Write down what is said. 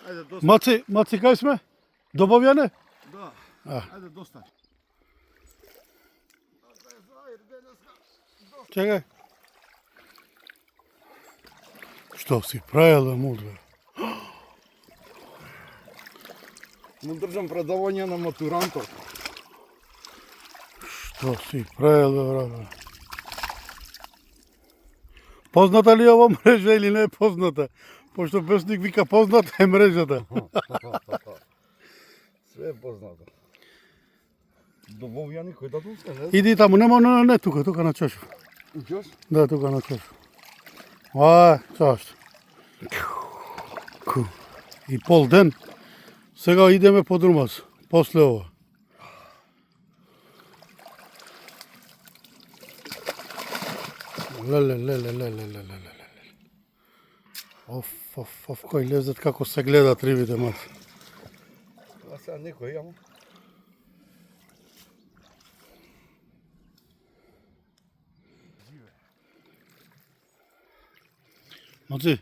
Ајде, доста. Маци, кај сме? Добавјане? Да. А. Ајде, доста. Чекај. Што си правил, мудро? Му држам предавање на матурантот. Што си правил, брате? Позната ли е ова мрежа или не е позната? Пошто песник вика позната е мрежата. Све е познато. Добавјани кој да туска, не? Иди таму, не, тука на чашов. Уќаш? Да, тука на чашов. Чашов. И пол ден. Сега идеме по Друмас, после ова. Леле. Оф, кој лезат, како се гледат рибите, мат. А сега некој јамо. Маци,